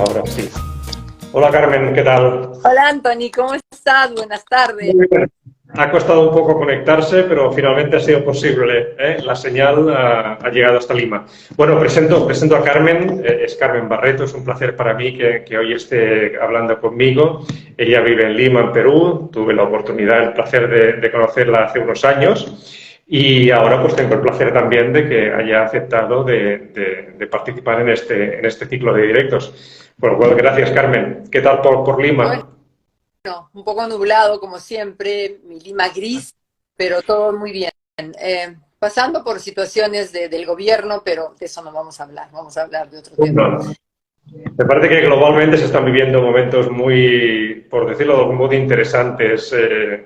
ahora sí. Hola Carmen, ¿qué tal? Hola Anthony, ¿cómo estás? Buenas tardes. Muy bien. Ha costado un poco conectarse, pero finalmente ha sido posible, ¿eh? La señal ha llegado hasta Lima. Bueno, presento a Carmen, es Carmen Barreto, es un placer para mí que hoy esté hablando conmigo. Ella vive en Lima, en Perú, tuve la oportunidad, el placer de conocerla hace unos años. Y ahora pues tengo el placer también de que haya aceptado de participar en este ciclo de directos. Por lo cual, gracias Carmen. ¿Qué tal por Bueno, Lima? un poco nublado como siempre, mi Lima gris, pero todo muy bien. Pasando por situaciones del gobierno, pero de eso no vamos a hablar de otro tema. No. Me parece que globalmente se están viviendo momentos muy, por decirlo de algún modo, interesantes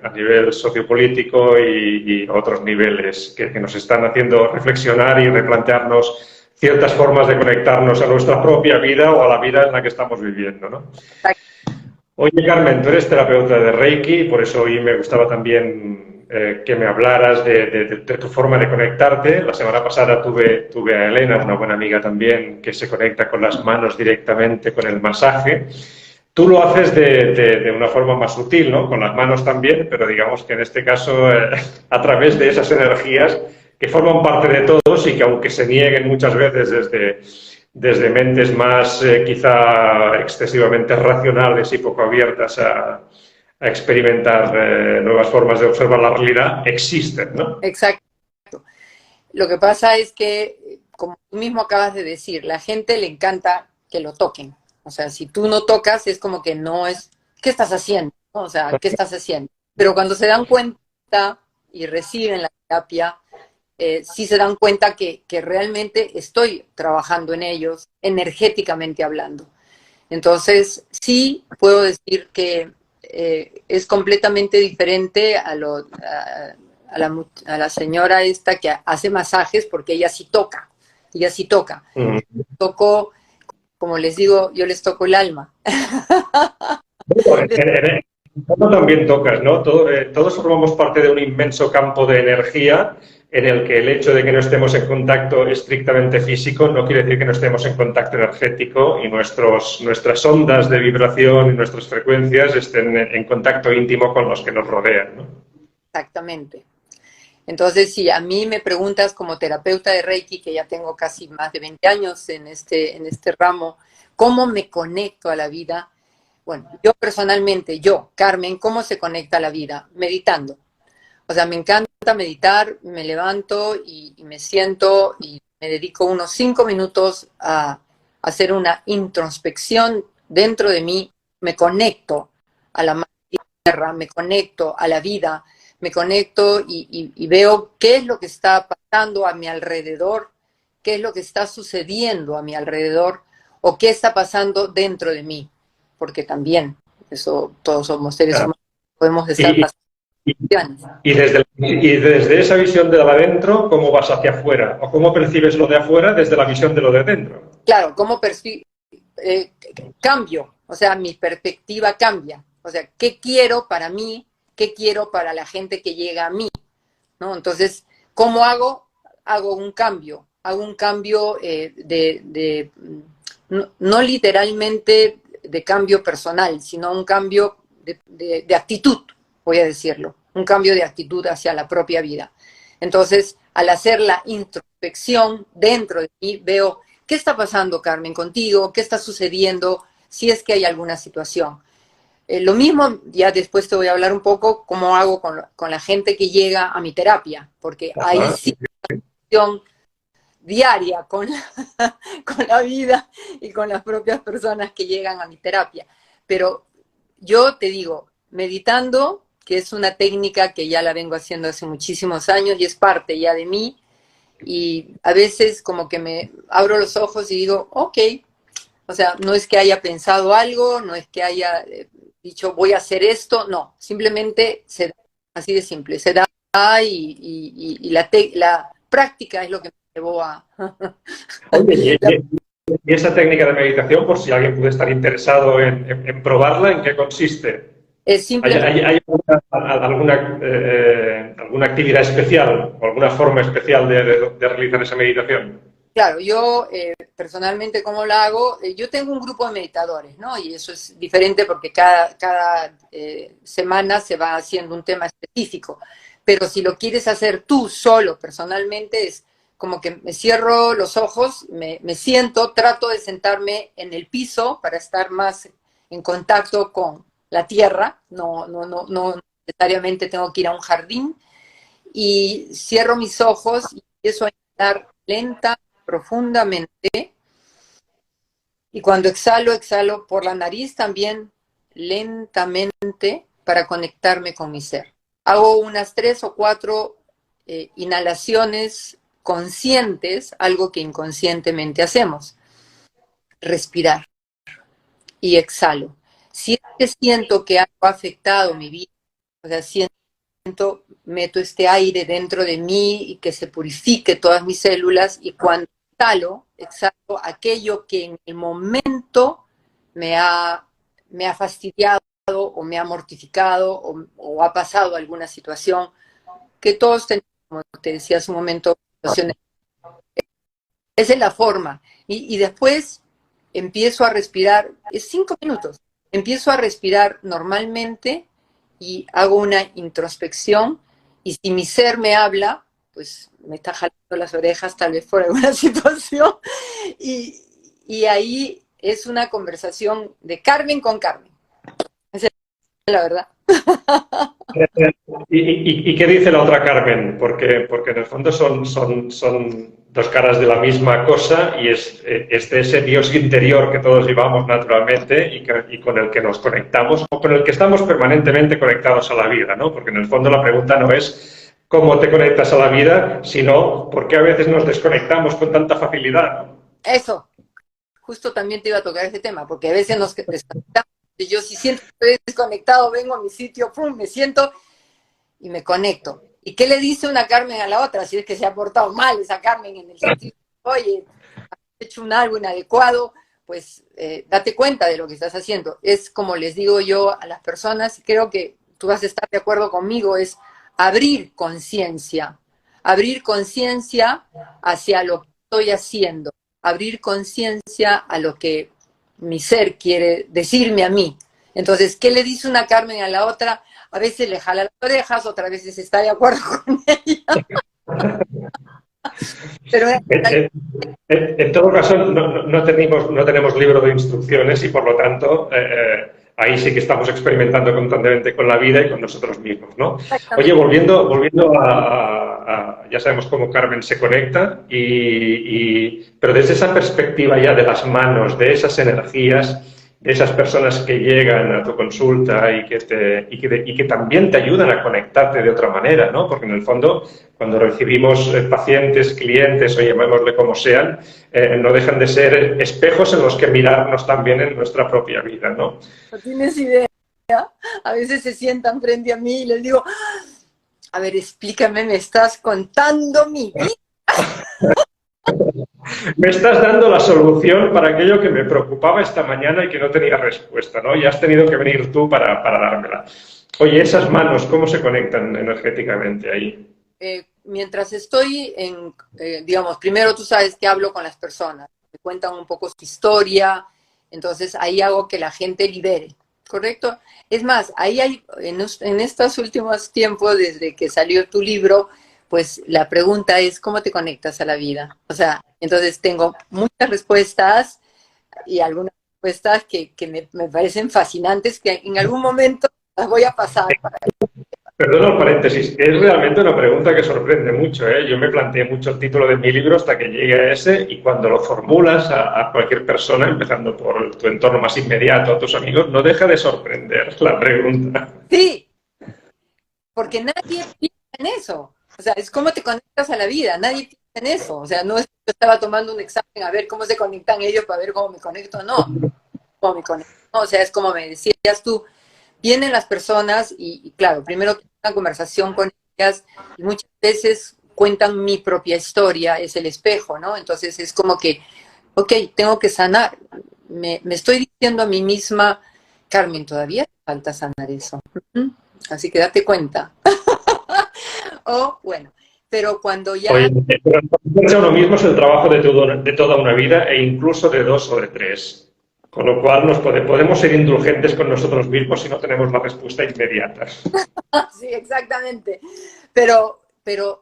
a nivel sociopolítico y otros niveles que nos están haciendo reflexionar y replantearnos ciertas formas de conectarnos a nuestra propia vida o a la vida en la que estamos viviendo, ¿no? Oye, Carmen, tú eres terapeuta de Reiki, por eso hoy me gustaba también que me hablaras de tu forma de conectarte. La semana pasada tuve a Elena, una buena amiga también, que se conecta con las manos directamente con el masaje. Tú lo haces de una forma más sutil, ¿no? Con las manos también, pero digamos que en este caso a través de esas energías que forman parte de todos y que aunque se nieguen muchas veces desde mentes más quizá excesivamente racionales y poco abiertas a experimentar nuevas formas de observar la realidad, existen, ¿no? Exacto. Lo que pasa es que, como tú mismo acabas de decir, la gente le encanta que lo toquen. O sea, si tú no tocas, es como que no es, ¿qué estás haciendo? ¿No? O sea, ¿qué estás haciendo? Pero cuando se dan cuenta y reciben la terapia, sí se dan cuenta que realmente estoy trabajando en ellos, energéticamente hablando. Entonces, sí puedo decir que es completamente diferente a la señora esta que hace masajes, porque ella sí toca. Mm. Toco, como les digo, yo les toco el alma. Bueno, en también tocas, ¿no? Todos formamos parte de un inmenso campo de energía en el que el hecho de que no estemos en contacto estrictamente físico no quiere decir que no estemos en contacto energético y nuestras ondas de vibración y nuestras frecuencias estén en contacto íntimo con los que nos rodean, ¿no? Exactamente. Entonces, si a mí me preguntas como terapeuta de Reiki, que ya tengo casi más de 20 años en este ramo, ¿cómo me conecto a la vida? Bueno, yo personalmente, Carmen, ¿cómo se conecta a la vida? Meditando. O sea, me encanta meditar, me levanto y me siento y me dedico unos 5 minutos a hacer una introspección dentro de mí, me conecto a la madre tierra, me conecto a la vida, me conecto y veo qué es lo que está pasando a mi alrededor, qué es lo que está sucediendo a mi alrededor o qué está pasando dentro de mí, porque también, eso todos somos seres humanos, podemos estar pasando. Y desde esa visión de adentro, ¿cómo vas hacia afuera? ¿O cómo percibes lo de afuera desde la visión de lo de dentro? Claro, ¿cómo cambio? O sea, mi perspectiva cambia. O sea, ¿qué quiero para mí? ¿Qué quiero para la gente que llega a mí? ¿No? Entonces, ¿cómo hago? Hago un cambio no literalmente de cambio personal, sino un cambio de actitud, voy a decirlo, un cambio de actitud hacia la propia vida. Entonces, al hacer la introspección dentro de mí, veo qué está pasando, Carmen, contigo, qué está sucediendo, si es que hay alguna situación. Lo mismo, ya después te voy a hablar un poco cómo hago con la gente que llega a mi terapia, porque ahí sí hay una acción diaria con la vida y con las propias personas que llegan a mi terapia. Pero yo te digo, meditando, que es una técnica que ya la vengo haciendo hace muchísimos años y es parte ya de mí, y a veces como que me abro los ojos y digo, ok, o sea, no es que haya pensado algo, no es que haya dicho voy a hacer esto, no, simplemente se da, así de simple, se da y la práctica es lo que me llevó a... Oye, y esa técnica de meditación, por si alguien puede estar interesado en probarla, ¿en qué consiste? Es ¿Hay, simplemente... hay- hay alguna actividad especial o alguna forma especial de realizar esa meditación? claro, yo personalmente, ¿cómo lo hago? Yo tengo un grupo de meditadores, ¿no? Y eso es diferente porque cada semana se va haciendo un tema específico. Pero si lo quieres hacer tú solo, personalmente, es como que me cierro los ojos, me siento, trato de sentarme en el piso para estar más en contacto con la tierra, no necesariamente tengo que ir a un jardín, y cierro mis ojos y empiezo a inhalar lenta, profundamente, y cuando exhalo, exhalo por la nariz también lentamente para conectarme con mi ser. Hago unas 3 o 4 inhalaciones conscientes, algo que inconscientemente hacemos. Respirar y exhalo. Si es que siento que algo ha afectado mi vida, o sea, meto este aire dentro de mí y que se purifique todas mis células, y cuando exhalo aquello que en el momento me ha fastidiado o me ha mortificado o ha pasado alguna situación que todos tenemos, como te decía hace un momento, situaciones. Esa es la forma. Y después empiezo a respirar, es 5 minutos, empiezo a respirar normalmente y hago una introspección, y si mi ser me habla, pues me está jalando las orejas tal vez por alguna situación, y ahí es una conversación de Carmen con Carmen. Esa es la verdad. ¿Y qué dice la otra Carmen? Porque en el fondo son dos caras de la misma cosa, y es de ese Dios interior que todos llevamos naturalmente y con el que nos conectamos, o con el que estamos permanentemente conectados a la vida, ¿no? Porque en el fondo la pregunta no es cómo te conectas a la vida, sino por qué a veces nos desconectamos con tanta facilidad, ¿no? Eso, justo también te iba a tocar ese tema, porque a veces nos desconectamos. Y yo, si siento que estoy desconectado, vengo a mi sitio, pum, me siento y me conecto. ¿Y qué le dice una Carmen a la otra? Si es que se ha portado mal esa Carmen, en el sentido, oye, has hecho algo inadecuado, pues date cuenta de lo que estás haciendo. Es como les digo yo a las personas, y creo que tú vas a estar de acuerdo conmigo, es abrir conciencia hacia lo que estoy haciendo, abrir conciencia a lo que mi ser quiere decirme a mí. Entonces, ¿qué le dice una Carmen a la otra? A veces le jala las orejas, otras veces está de acuerdo con ella. Pero en todo caso, no tenemos libro de instrucciones, y por lo tanto ahí sí que estamos experimentando constantemente con la vida y con nosotros mismos, ¿no? Oye, volviendo ya sabemos cómo Carmen se conecta, pero desde esa perspectiva ya de las manos, de esas energías, de esas personas que llegan a tu consulta y que también te ayudan a conectarte de otra manera, ¿no? Porque en el fondo, cuando recibimos pacientes, clientes, o llamémosle como sean, no dejan de ser espejos en los que mirarnos también en nuestra propia vida, ¿no? no tienes idea. A veces se sientan frente a mí y les digo, a ver, explícame, me estás contando mi vida. Me estás dando la solución para aquello que me preocupaba esta mañana y que no tenía respuesta, ¿no? Y has tenido que venir tú para dármela. Oye, esas manos, ¿cómo se conectan energéticamente ahí? Mientras estoy digamos, primero tú sabes que hablo con las personas, me cuentan un poco su historia, entonces ahí hago que la gente libere, ¿correcto? Es más, ahí hay, en estos últimos tiempos, desde que salió tu libro, pues la pregunta es, ¿cómo te conectas a la vida? O sea, entonces tengo muchas respuestas, y algunas respuestas que me parecen fascinantes, que en algún momento las voy a pasar. Perdona el paréntesis, es realmente una pregunta que sorprende mucho, ¿eh? Yo me planteé mucho el título de mi libro hasta que llegue a ese, y cuando lo formulas a cualquier persona, empezando por tu entorno más inmediato, a tus amigos, no deja de sorprender la pregunta. Sí, porque nadie piensa en eso. O sea, es cómo te conectas a la vida, nadie piensa en eso. O sea, no es que yo estaba tomando un examen a ver cómo se conectan ellos para ver cómo me conecto, no. Cómo me conecto. No, o sea, es como me decías tú, vienen las personas y claro, primero tengo una conversación con ellas, y muchas veces cuentan mi propia historia, es el espejo, ¿no? Entonces es como que, ok, tengo que sanar. Me estoy diciendo a mí misma, Carmen, todavía te falta sanar eso. Así que date cuenta. O, bueno, pero cuando ya... Oye, pero conocerse a uno mismo es el trabajo de toda una vida e incluso de 2 o de 3. Con lo cual podemos ser indulgentes con nosotros mismos si no tenemos la respuesta inmediata. Sí, exactamente. Pero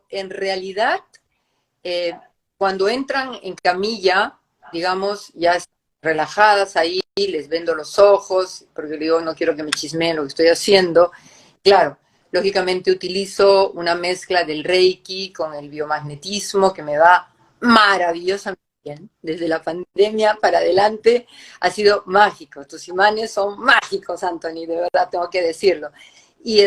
en realidad, cuando entran en camilla, digamos, ya relajadas ahí, les vendo los ojos, porque digo, no quiero que me chismeen lo que estoy haciendo. Claro, lógicamente utilizo una mezcla del Reiki con el biomagnetismo que me va maravillosamente bien. Desde la pandemia para adelante ha sido mágico. Tus imanes son mágicos, Anthony, de verdad tengo que decirlo. Y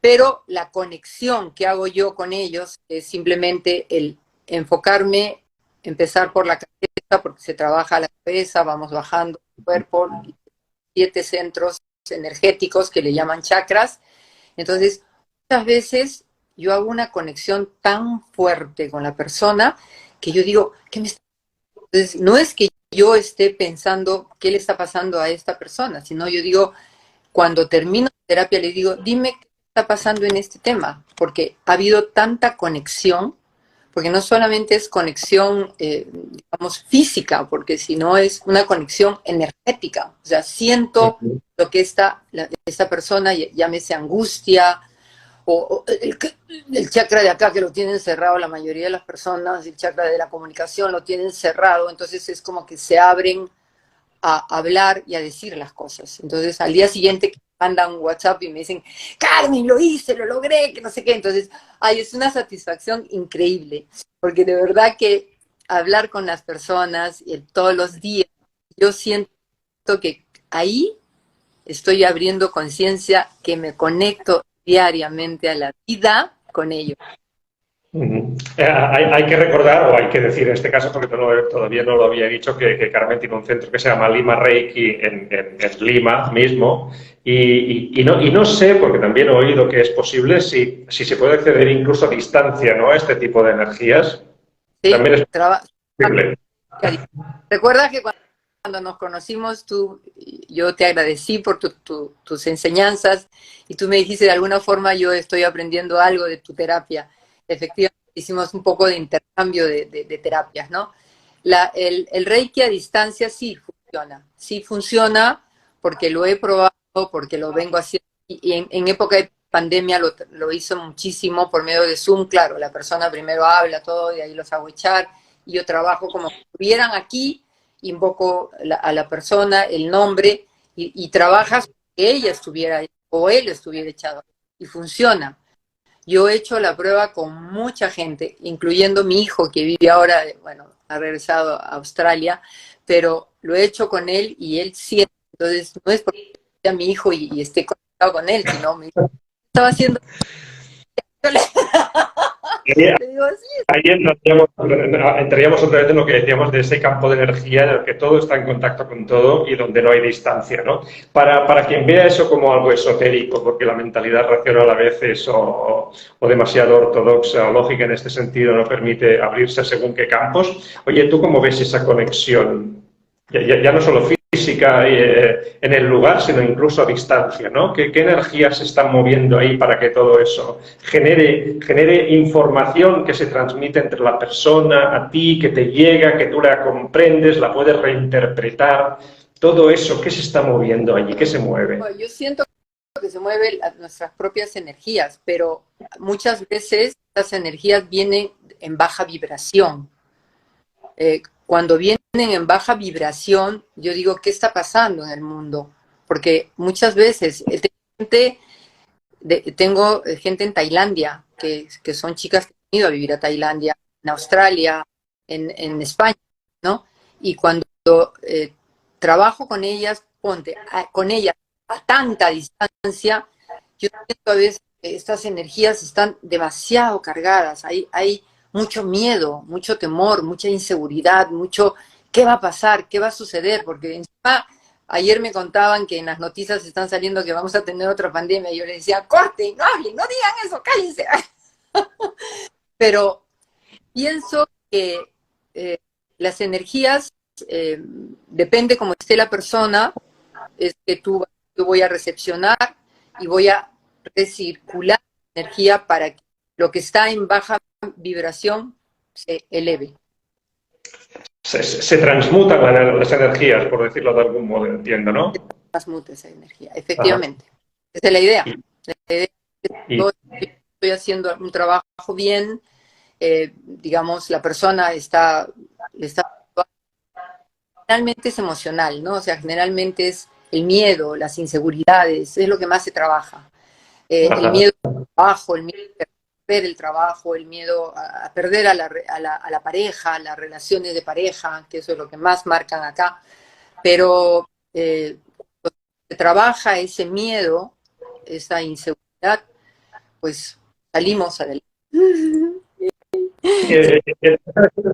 pero la conexión que hago yo con ellos es simplemente el enfocarme, empezar por la cabeza, porque se trabaja la cabeza, vamos bajando el cuerpo, 7 centros energéticos que le llaman chakras. Entonces, muchas veces yo hago una conexión tan fuerte con la persona que yo digo, ¿qué me está pasando? Entonces, no es que yo esté pensando qué le está pasando a esta persona, sino yo digo, cuando termino la terapia, le digo, dime qué está pasando en este tema, porque ha habido tanta conexión, porque no solamente es conexión, digamos, física, porque si no es una conexión energética. O sea, siento lo que esta persona, llámese angustia, o el chakra de acá que lo tienen cerrado la mayoría de las personas, el chakra de la comunicación lo tienen cerrado, entonces es como que se abren a hablar y a decir las cosas. Entonces, al día siguiente mandan un WhatsApp y me dicen, Carmen, lo hice, lo logré, que no sé qué. Entonces, ay, es una satisfacción increíble, porque de verdad que hablar con las personas todos los días, yo siento que ahí estoy abriendo conciencia, que me conecto diariamente a la vida con ellos. Hay que recordar, o hay que decir en este caso, porque todavía no lo había dicho, que Carmen tiene un centro que se llama Lima Reiki en Lima mismo, y no sé, porque también he oído que es posible, si se puede acceder incluso a distancia, ¿no?, a este tipo de energías. Sí, También es posible. recuerda que cuando nos conocimos, yo te agradecí por tus enseñanzas y tú me dijiste de alguna forma yo estoy aprendiendo algo de tu terapia. Efectivamente, hicimos un poco de intercambio de terapias, ¿no? El Reiki a distancia sí funciona porque lo he probado, porque lo vengo haciendo y en época de pandemia lo hizo muchísimo por medio de Zoom, claro, la persona primero habla todo y ahí los hago echar y yo trabajo como si estuvieran aquí, invoco a la persona, el nombre, y trabajas que ella estuviera o él estuviera echado, y funciona. Yo he hecho la prueba con mucha gente, incluyendo mi hijo que vive ahora, bueno, ha regresado a Australia, pero lo he hecho con él y él siente. Entonces, no es porque sea mi hijo y esté conectado con él, sino mi hijo estaba haciendo... Le digo, sí. Ahí entraríamos otra vez en lo que decíamos de ese campo de energía en el que todo está en contacto con todo y donde no hay distancia, ¿no? Para quien vea eso como algo esotérico, porque la mentalidad racional a veces o demasiado ortodoxa o lógica en este sentido no permite abrirse según qué campos, oye, ¿tú cómo ves esa conexión? Ya no solo física en el lugar, sino incluso a distancia, ¿no? ¿Qué energías se están moviendo ahí para que todo eso genere información que se transmite entre la persona, a ti, que te llega, que tú la comprendes, la puedes reinterpretar? Todo eso, ¿qué se está moviendo allí? ¿Qué se mueve? Bueno, yo siento que se mueven nuestras propias energías, pero muchas veces las energías vienen en baja vibración. Cuando vienen en baja vibración, yo digo, ¿qué está pasando en el mundo? Porque muchas veces tengo gente en Tailandia, que son chicas que han ido a vivir a Tailandia, en Australia, en España, ¿no? Y cuando trabajo con ellas, con ellas a tanta distancia, yo siento a veces que estas energías están demasiado cargadas, hay mucho miedo, mucho temor, mucha inseguridad, mucho qué va a pasar, qué va a suceder, porque encima ayer me contaban que en las noticias están saliendo que vamos a tener otra pandemia y yo les decía, corten, no hablen, no digan eso, cállense. Pero pienso que las energías, depende cómo esté la persona, es que yo voy a recepcionar y voy a recircular energía para que lo que está en baja vibración se eleve. Se transmutan las energías, por decirlo de algún modo, entiendo, ¿no? Se transmuta esa energía, efectivamente. Esa es la idea. La idea es que estoy haciendo un trabajo bien, digamos, la persona está generalmente es emocional, ¿no? O sea, generalmente es el miedo, las inseguridades, es lo que más se trabaja. El miedo al trabajo, el miedo a perder el trabajo, el miedo a perder a la pareja, las relaciones de pareja, que eso es lo que más marcan acá. Pero cuando se trabaja ese miedo, esa inseguridad, pues salimos adelante. Es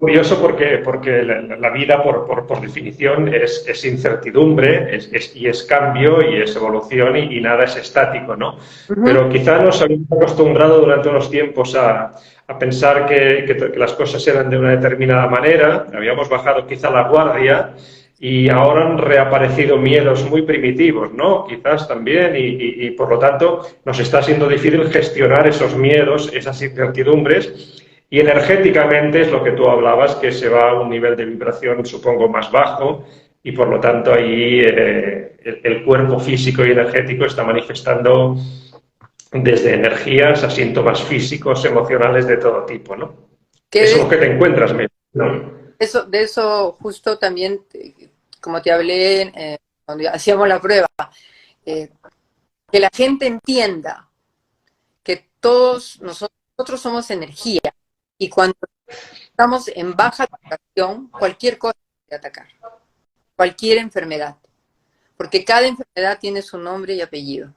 curioso porque la vida, por definición, es incertidumbre, y es cambio, y es evolución, y nada es estático, ¿no? Pero quizá nos habíamos acostumbrado durante unos tiempos a pensar que las cosas eran de una determinada manera, habíamos bajado quizá la guardia, y ahora han reaparecido miedos muy primitivos, ¿no? Quizás también, y por lo tanto nos está siendo difícil gestionar esos miedos, esas incertidumbres. Y energéticamente es lo que tú hablabas, que se va a un nivel de vibración, supongo, más bajo, y por lo tanto ahí el cuerpo físico y energético está manifestando desde energías a síntomas físicos, emocionales de todo tipo, ¿no? Eso es lo que te encuentras, ¿no? De eso justo también, como te hablé cuando hacíamos la prueba, que la gente entienda que todos nosotros somos energía. Y cuando estamos en baja vibración, cualquier cosa puede atacar, cualquier enfermedad, porque cada enfermedad tiene su nombre y apellido.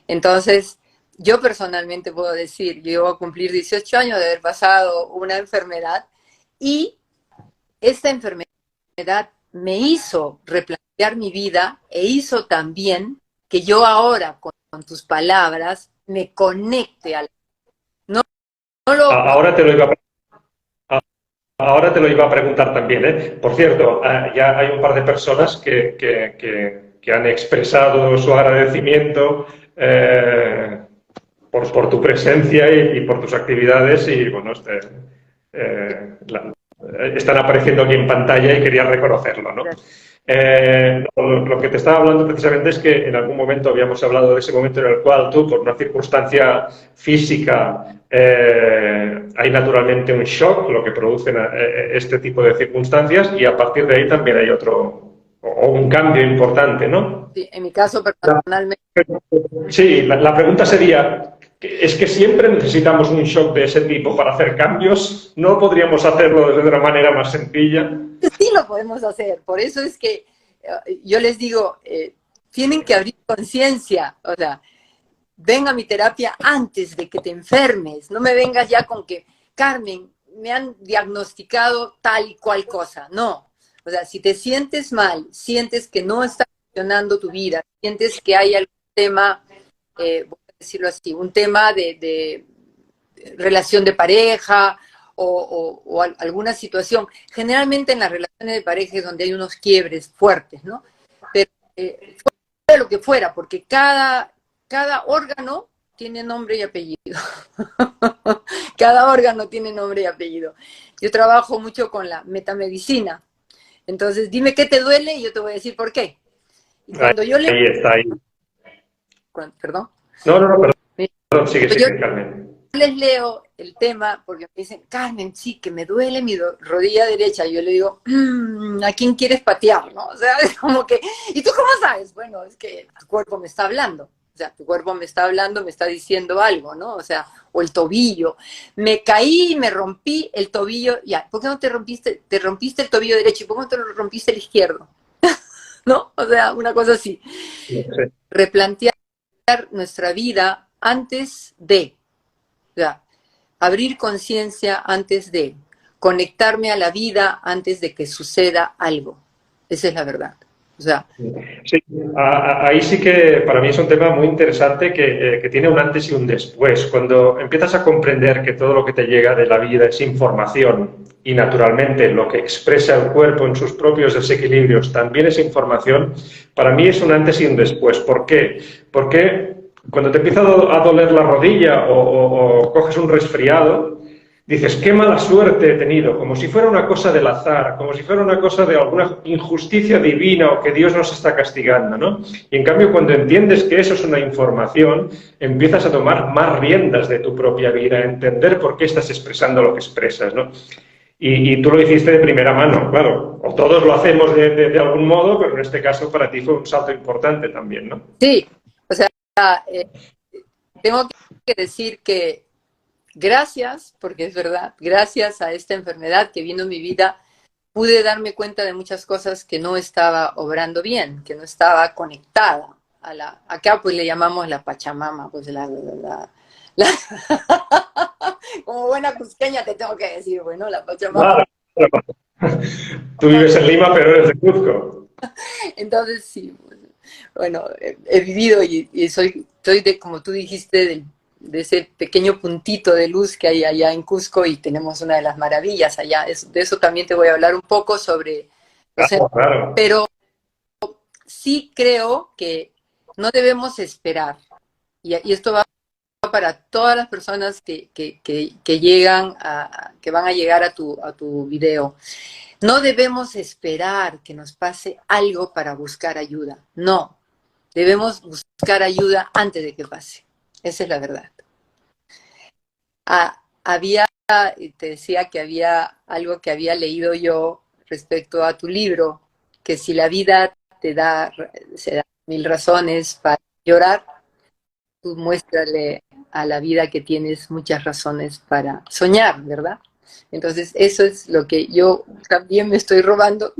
Entonces, yo personalmente puedo decir, yo voy a cumplir 18 años de haber pasado una enfermedad, y esta enfermedad me hizo replantear mi vida e hizo también que yo ahora, con tus palabras, me conecte a la... Ahora te lo iba a preguntar también, ¿eh? Por cierto, ya hay un par de personas que han expresado su agradecimiento por tu presencia y por tus actividades, y bueno, están apareciendo aquí en pantalla y quería reconocerlo, ¿no? Lo que te estaba hablando precisamente es que en algún momento habíamos hablado de ese momento en el cual tú, por una circunstancia física, hay naturalmente un shock, lo que producen este tipo de circunstancias, y a partir de ahí también hay un cambio importante, ¿no? Sí, en mi caso personalmente. Sí, la pregunta sería, ¿es que siempre necesitamos un shock de ese tipo para hacer cambios? ¿No podríamos hacerlo de una manera más sencilla? Sí lo podemos hacer, por eso es que yo les digo, tienen que abrir conciencia, o sea, ven a mi terapia antes de que te enfermes, no me vengas ya con que, Carmen, me han diagnosticado tal y cual cosa, no. O sea, si te sientes mal, sientes que no está funcionando tu vida, sientes que hay algún tema, voy a decirlo así, un tema de relación de pareja o alguna situación. Generalmente en las relaciones de pareja es donde hay unos quiebres fuertes, ¿no? Pero fuera lo que fuera, porque cada órgano tiene nombre y apellido. Cada órgano tiene nombre y apellido. Yo trabajo mucho con la metamedicina. Entonces, dime qué te duele y yo te voy a decir por qué. Y cuando yo ahí está, ahí. ¿Perdón? No, perdón, sigue, Carmen. Yo les leo el tema porque me dicen, Carmen, sí, que me duele mi rodilla derecha. Y yo le digo, ¿a quién quieres patear? ¿No? O sea, es como que, ¿y tú cómo sabes? Bueno, es que tu cuerpo me está hablando. O sea, tu cuerpo me está hablando, me está diciendo algo, ¿no? O sea, o el tobillo. Me caí y me rompí el tobillo. Ya, ¿por qué no te rompiste el tobillo derecho? ¿Y por qué no te lo rompiste el izquierdo? ¿No? O sea, una cosa así. Sí. Replantear nuestra vida antes de, o sea, abrir conciencia antes de, conectarme a la vida antes de que suceda algo. Esa es la verdad. O sea, sí, ahí sí que para mí es un tema muy interesante que tiene un antes y un después. Cuando empiezas a comprender que todo lo que te llega de la vida es información y naturalmente lo que expresa el cuerpo en sus propios desequilibrios también es información, para mí es un antes y un después. ¿Por qué? Porque cuando te empieza a doler la rodilla o coges un resfriado, dices, qué mala suerte he tenido, como si fuera una cosa del azar, como si fuera una cosa de alguna injusticia divina o que Dios nos está castigando, ¿no? Y en cambio, cuando entiendes que eso es una información, empiezas a tomar más riendas de tu propia vida, a entender por qué estás expresando lo que expresas, ¿no? Y tú lo hiciste de primera mano, claro. O todos lo hacemos de algún modo, pero en este caso para ti fue un salto importante también, ¿no? Sí, o sea, eh, tengo que decir que gracias, porque es verdad, gracias a esta enfermedad que vino en mi vida, pude darme cuenta de muchas cosas que no estaba obrando bien, que no estaba conectada a acá pues le llamamos la Pachamama, pues como buena cusqueña te tengo que decir, bueno, la Pachamama. Claro. Tú vives en Lima, pero eres de Cuzco. Entonces sí, bueno, he vivido y soy de, como tú dijiste, de ese pequeño puntito de luz que hay allá en Cusco y tenemos una de las maravillas allá. De eso también te voy a hablar un poco sobre... Claro. Pero sí creo que no debemos esperar, y esto va para todas las personas que llegan que van a llegar a tu video. No debemos esperar que nos pase algo para buscar ayuda. No, debemos buscar ayuda antes de que pase. Esa es la verdad. Te decía que había algo que había leído yo respecto a tu libro, que si la vida se da 1000 razones para llorar, tú muéstrale a la vida que tienes muchas razones para soñar, ¿verdad? Entonces, eso es lo que yo también me estoy robando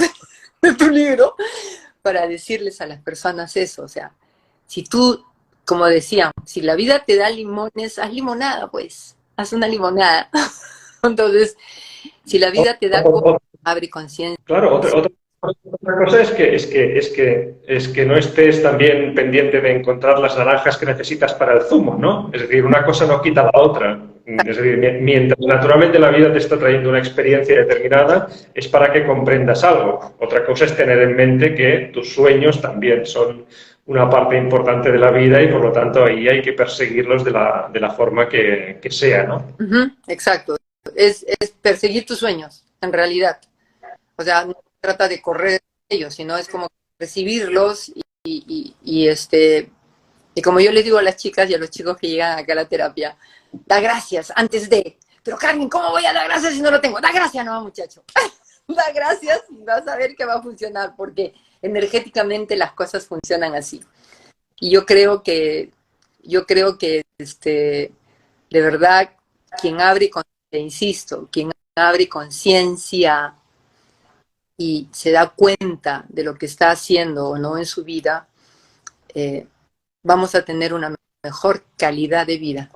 de tu libro para decirles a las personas eso. O sea, si tú, como decíamos, si la vida te da limones, haz limonada, pues. Haz una limonada. Entonces, si la vida te da abre conciencia. Claro, otra cosa es que no estés también pendiente de encontrar las naranjas que necesitas para el zumo, ¿no? Es decir, una cosa no quita la otra. Es decir, mientras naturalmente la vida te está trayendo una experiencia determinada, es para que comprendas algo. Otra cosa es tener en mente que tus sueños también son una parte importante de la vida y por lo tanto ahí hay que perseguirlos de la forma que sea, ¿no? Exacto. Es perseguir tus sueños, en realidad. O sea, no se trata de correr de ellos, sino es como recibirlos y como yo les digo a las chicas y a los chicos que llegan acá a la terapia, da gracias antes de, pero Carmen, ¿cómo voy a dar gracias si no lo tengo? Da gracias, no, muchacho. Da gracias y vas a ver que va a funcionar, porque energéticamente las cosas funcionan así. Y yo creo que de verdad, quien abre, insisto, quien abre conciencia y se da cuenta de lo que está haciendo o no en su vida, vamos a tener una mejor calidad de vida.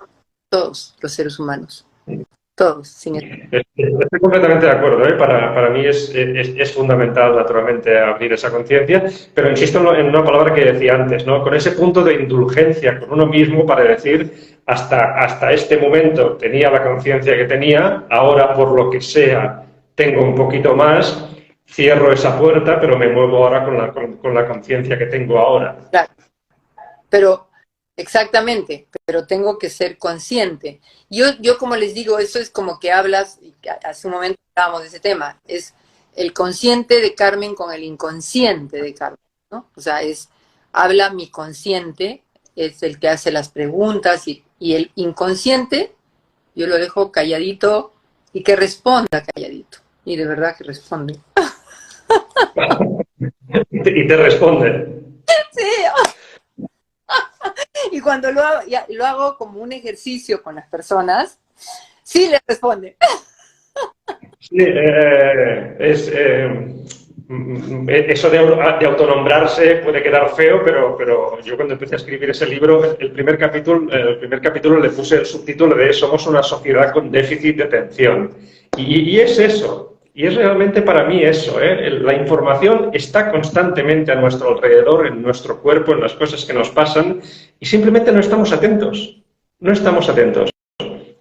Todos los seres humanos. Todos. Estoy completamente de acuerdo, ¿eh? Para mí es fundamental, naturalmente, abrir esa conciencia, pero insisto en una palabra que decía antes, ¿no? Con ese punto de indulgencia con uno mismo para decir, hasta este momento tenía la conciencia que tenía, ahora por lo que sea tengo un poquito más, cierro esa puerta, pero me muevo ahora con la conciencia que tengo ahora. Claro. Pero, exactamente, pero tengo que ser consciente. Yo como les digo, eso es como que hablas, hace un momento hablábamos de ese tema, es el consciente de Carmen con el inconsciente de Carmen, ¿no? O sea, habla mi consciente, es el que hace las preguntas y el inconsciente, yo lo dejo calladito y que responda calladito. Y de verdad que responde. Y te responde. Sí. Y cuando lo hago como un ejercicio con las personas, sí le responde. Sí, eso de autonombrarse puede quedar feo, pero yo cuando empecé a escribir ese libro, el primer capítulo le puse el subtítulo de Somos una sociedad con déficit de atención. Y es eso. Y es realmente para mí eso, ¿eh? La información está constantemente a nuestro alrededor, en nuestro cuerpo, en las cosas que nos pasan, y simplemente no estamos atentos. No estamos atentos.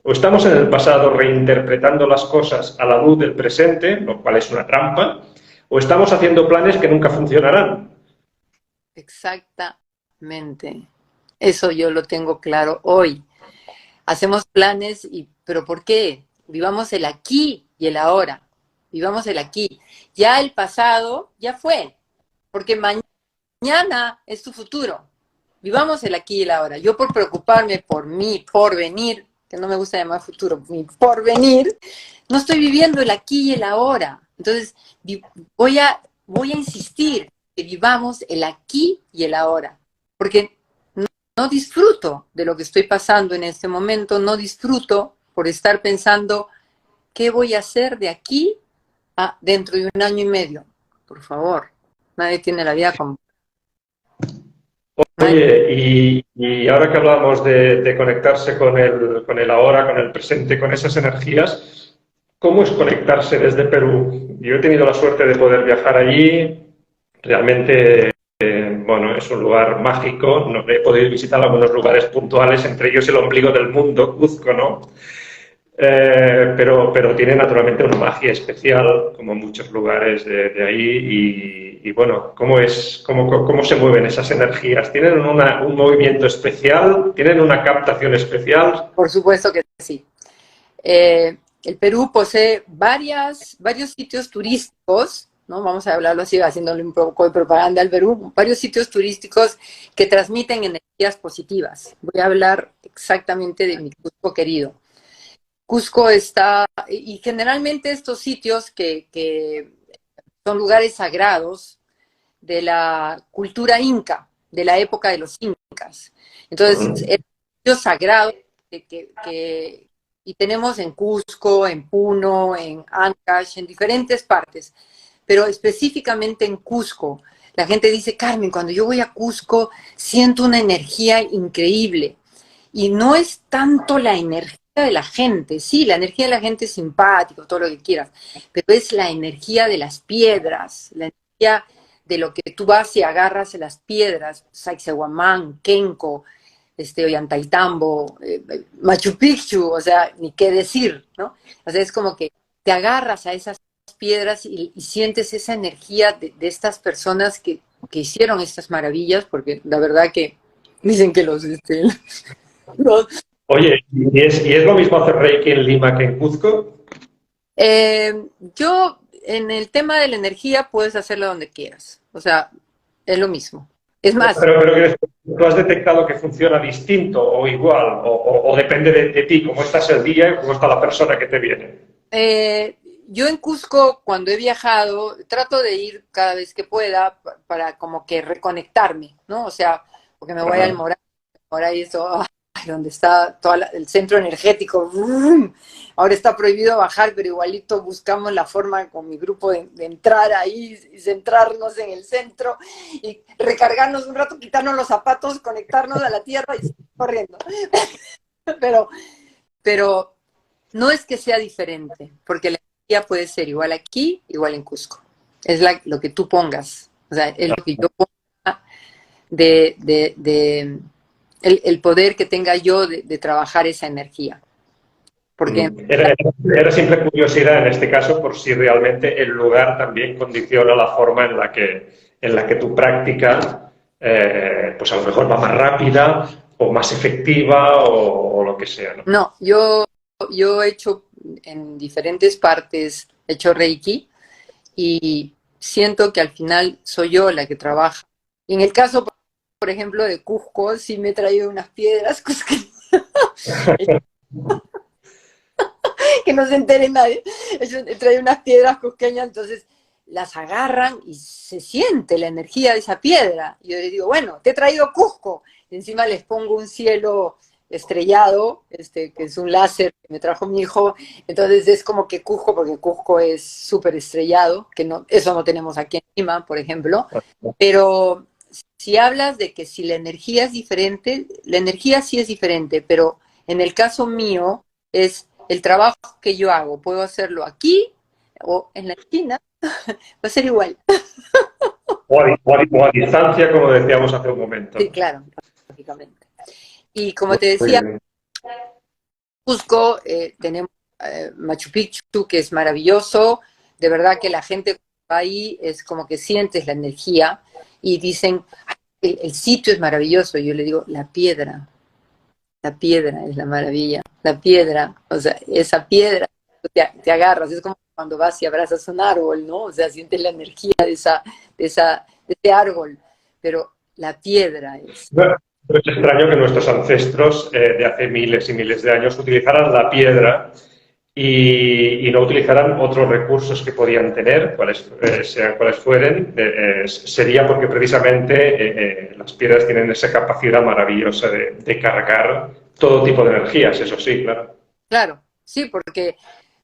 O estamos en el pasado reinterpretando las cosas a la luz del presente, lo cual es una trampa, o estamos haciendo planes que nunca funcionarán. Exactamente. Eso yo lo tengo claro hoy. Hacemos planes, pero ¿por qué? Vivamos el aquí y el ahora. Vivamos el aquí. Ya el pasado ya fue, porque mañana es tu futuro. Vivamos el aquí y el ahora. Yo por preocuparme por mi porvenir, que no me gusta llamar futuro, mi porvenir, no estoy viviendo el aquí y el ahora. Entonces, voy a insistir que vivamos el aquí y el ahora, porque no disfruto de lo que estoy pasando en este momento, no disfruto por estar pensando qué voy a hacer de aquí a dentro de 1 año y medio. Por favor, nadie tiene la vida como... Oye, y ahora que hablamos de conectarse con el ahora, con el presente, con esas energías, ¿cómo es conectarse desde Perú? Yo he tenido la suerte de poder viajar allí, realmente, bueno, es un lugar mágico, no, he podido visitar algunos lugares puntuales, entre ellos el ombligo del mundo, Cuzco, ¿no? Pero tiene naturalmente una magia especial, como muchos lugares de ahí, y bueno, ¿cómo se mueven esas energías? ¿Tienen un movimiento especial? ¿Tienen una captación especial? Por supuesto que sí. El Perú posee varios sitios turísticos, ¿no? Vamos a hablarlo así, haciéndole un poco de propaganda al Perú, varios sitios turísticos que transmiten energías positivas. Voy a hablar exactamente de mi Cusco querido. Cusco está, y generalmente estos sitios que son lugares sagrados de la cultura inca, de la época de los incas. Entonces, es un sitio sagrado y tenemos en Cusco, en Puno, en Ancash, en diferentes partes, pero específicamente en Cusco. La gente dice, Carmen, cuando yo voy a Cusco siento una energía increíble. Y no es tanto la energía de la gente, sí, la energía de la gente es simpático, todo lo que quieras, pero es la energía de las piedras, la energía de lo que tú vas y agarras en las piedras, Sacsayhuamán, Kenco, Ollantaytambo, Machu Picchu, o sea, ni qué decir, ¿no? O sea, es como que te agarras a esas piedras y sientes esa energía de estas personas que hicieron estas maravillas, porque la verdad que dicen que los Oye, ¿y es lo mismo hacer Reiki en Lima que en Cuzco? Yo, en el tema de la energía, puedes hacerlo donde quieras. O sea, es lo mismo. Es más, Pero ¿tú has detectado que funciona distinto o igual? ¿O depende de ti, cómo estás el día y cómo está la persona que te viene? yo en Cusco, cuando he viajado, trato de ir cada vez que pueda para como que reconectarme, ¿no? O sea, porque me voy al Ajá. Moray, Moray eso, donde está todo el centro energético. ¡Brum! Ahora está prohibido bajar, pero igualito buscamos la forma con mi grupo de entrar ahí y centrarnos en el centro y recargarnos un rato, quitarnos los zapatos, conectarnos a la tierra y seguir corriendo. Pero, pero no es que sea diferente, porque la energía puede ser igual aquí, igual en Cusco. Es lo que tú pongas. O sea, es lo que yo ponga de el poder que tenga yo de trabajar esa energía. Porque Era simple curiosidad en este caso por si realmente el lugar también condiciona la forma en la que tu práctica, pues a lo mejor va más rápida o más efectiva o lo que sea, ¿no? no, yo he hecho en diferentes partes, he hecho Reiki y siento que al final soy yo la que trabaja. Y en el caso, por ejemplo, de Cusco, sí me he traído unas piedras cusqueñas, que no se entere nadie. Yo he traído unas piedras cusqueñas, entonces las agarran y se siente la energía de esa piedra. Y yo les digo, bueno, te he traído Cusco. Y encima les pongo un cielo estrellado, que es un láser que me trajo mi hijo. Entonces es como que Cusco, porque Cusco es súper estrellado, que no, eso no tenemos aquí en Lima, por ejemplo. Pero si hablas de que si la energía es diferente, la energía sí es diferente, pero en el caso mío es el trabajo que yo hago. Puedo hacerlo aquí o en la esquina, va a ser igual. O a distancia, como decíamos hace un momento, Sí, ¿no? claro, lógicamente. Y como te Muy decía, bien. Cusco, tenemos Machu Picchu, que es maravilloso. De verdad que la gente que va ahí es como que sientes la energía y dicen, el sitio es maravilloso. Yo le digo, la piedra es la maravilla, la piedra, o sea, esa piedra, te agarras, es como cuando vas y abrazas un árbol, ¿no? O sea, sientes la energía de ese árbol, pero la piedra es. Bueno, no es extraño que nuestros ancestros de hace miles y miles de años utilizaran la piedra y no utilizaran otros recursos que podían tener, sean cuales fueren, sería porque precisamente las piedras tienen esa capacidad maravillosa de cargar todo tipo de energías, eso sí, claro. Claro, sí, porque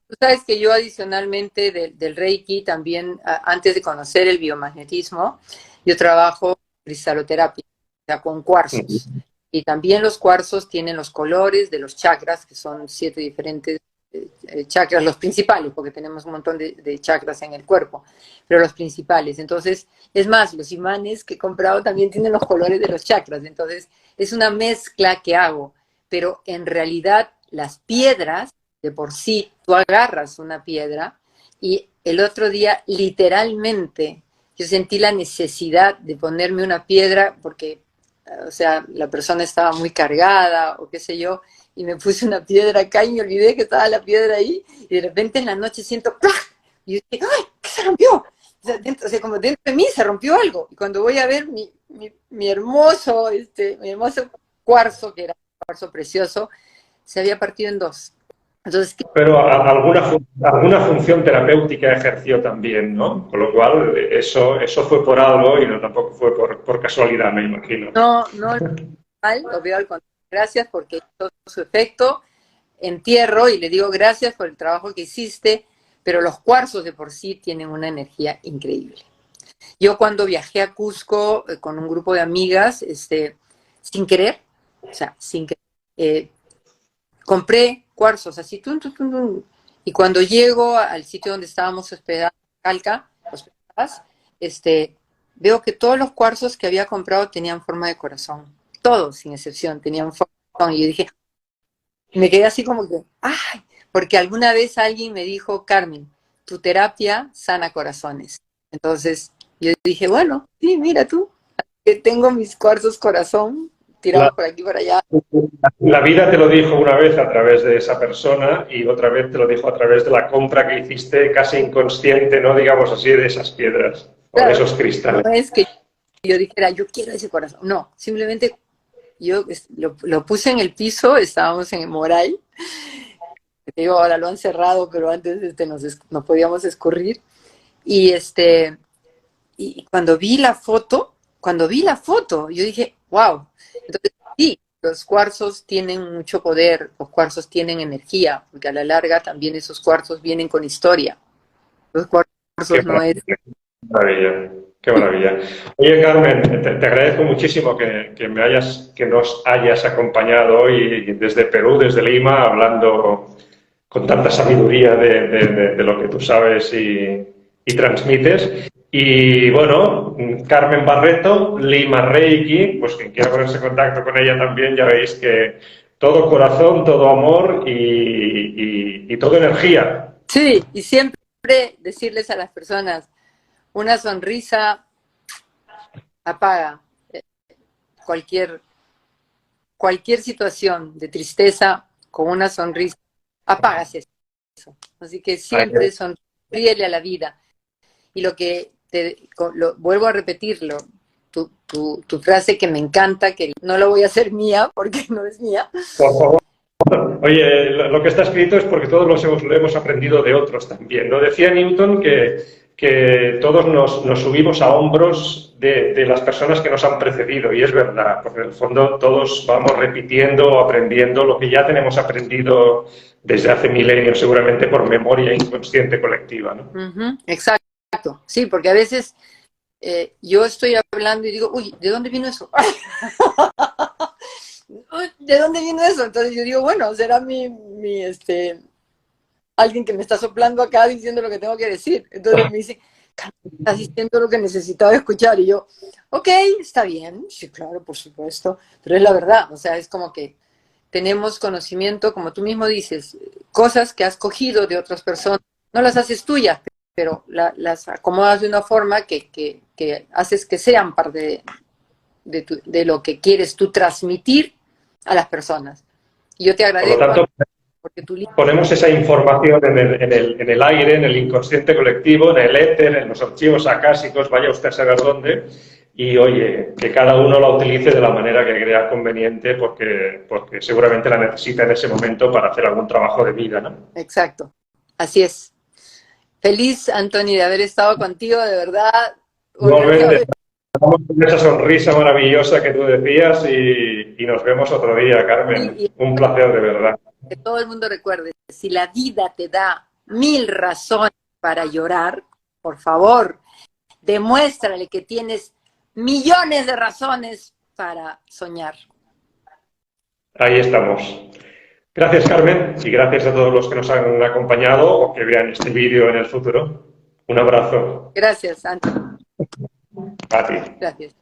tú sabes que yo adicionalmente del Reiki también, antes de conocer el biomagnetismo, yo trabajo cristaloterapia, o sea, con cuarzos. Y también los cuarzos tienen los colores de los chakras, que son 7 diferentes chakras, los principales, porque tenemos un montón de chakras en el cuerpo, pero los principales. Entonces, es más, los imanes que he comprado también tienen los colores de los chakras. Entonces, es una mezcla que hago, pero en realidad las piedras, de por sí, tú agarras una piedra y el otro día, literalmente, yo sentí la necesidad de ponerme una piedra porque, o sea, la persona estaba muy cargada o qué sé yo, y me puse una piedra acá y me olvidé que estaba la piedra ahí, y de repente en la noche siento ¡plac! Y yo dije, ¡ay! ¿Qué se rompió? O sea, como dentro de mí se rompió algo. Y cuando voy a ver mi hermoso cuarzo, que era un cuarzo precioso, se había partido en dos. Entonces, Pero alguna función terapéutica ejerció también, ¿no? Con lo cual, eso fue por algo y no tampoco fue por casualidad, me imagino. no lo veo al contrario. Gracias porque hizo su efecto. Entierro y le digo gracias por el trabajo que hiciste, pero los cuarzos de por sí tienen una energía increíble. Yo cuando viajé a Cusco con un grupo de amigas, sin querer, o sea, sin querer, compré cuarzos así, y cuando llego al sitio donde estábamos hospedadas, hospedadas, veo que todos los cuarzos que había comprado tenían forma de corazón, todos sin excepción tenían forma de corazón, y yo dije, me quedé así como que, ¡ay! Porque alguna vez alguien me dijo, Carmen, tu terapia sana corazones. Entonces yo dije, bueno, sí, mira tú, que tengo mis cuarzos corazón La, tirados por aquí y por allá. la vida te lo dijo una vez a través de esa persona y otra vez te lo dijo a través de la compra que hiciste casi inconsciente, ¿no? Digamos así, de esas piedras o de Claro, esos cristales. no es que yo dijera, yo quiero ese corazón. No, simplemente yo lo puse en el piso, estábamos en el Moray. Te digo, ahora lo han cerrado, pero antes nos podíamos escurrir. Y y cuando vi la foto, yo dije, wow. Entonces, sí, los cuarzos tienen mucho poder, los cuarzos tienen energía, porque a la larga también esos cuarzos vienen con historia. Los Qué cuarzos no es... maravilla, qué maravilla. Oye, Carmen, te agradezco muchísimo que nos hayas acompañado hoy desde Perú, desde Lima, hablando con tanta sabiduría de lo que tú sabes y transmites. Y bueno, Carmen Barreto, Lima Reiki, pues quien quiera ponerse en contacto con ella también, ya veis que todo corazón, todo amor y toda energía. Sí, y siempre decirles a las personas, una sonrisa apaga cualquier, cualquier situación de tristeza con una sonrisa, apagas eso. Así que siempre sonríele a la vida. Y vuelvo a repetirlo, tu frase que me encanta, que no lo voy a hacer mía porque no es mía. Por favor. Oye, lo que está escrito es porque todos lo hemos aprendido de otros también, ¿no? Decía Newton que todos nos subimos a hombros de las personas que nos han precedido, y es verdad, porque en el fondo todos vamos repitiendo o aprendiendo lo que ya tenemos aprendido desde hace milenios, seguramente por memoria inconsciente colectiva, ¿no? Exacto, sí, porque a veces yo estoy hablando y digo, uy, ¿de dónde vino eso? ¿De dónde vino eso? Entonces yo digo, bueno, será alguien que me está soplando acá diciendo lo que tengo que decir. Entonces me dice, estás diciendo lo que necesitaba escuchar. Y yo, ok, está bien, sí, claro, por supuesto, pero es la verdad, o sea, es como que tenemos conocimiento, como tú mismo dices, cosas que has cogido de otras personas, no las haces tuyas, pero las acomodas de una forma que haces que sean parte de lo que quieres tú transmitir a las personas. Y yo te agradezco. Por lo tanto, porque tú ponemos esa información en el aire, en el inconsciente colectivo, en el éter, en los archivos acásicos, vaya usted a saber dónde, y oye, que cada uno la utilice de la manera que crea conveniente, porque seguramente la necesita en ese momento para hacer algún trabajo de vida, ¿no? Exacto, así es. Feliz, Anthony, de haber estado contigo, de verdad. Igualmente, estamos con esa sonrisa maravillosa que tú decías y nos vemos otro día, Carmen. Un placer, de verdad. Que todo el mundo recuerde, si la vida te da 1000 razones para llorar, por favor, demuéstrale que tienes millones de razones para soñar. Ahí estamos. Gracias, Carmen, y gracias a todos los que nos han acompañado o que vean este vídeo en el futuro. Un abrazo. Gracias, Anthony. A ti. Gracias.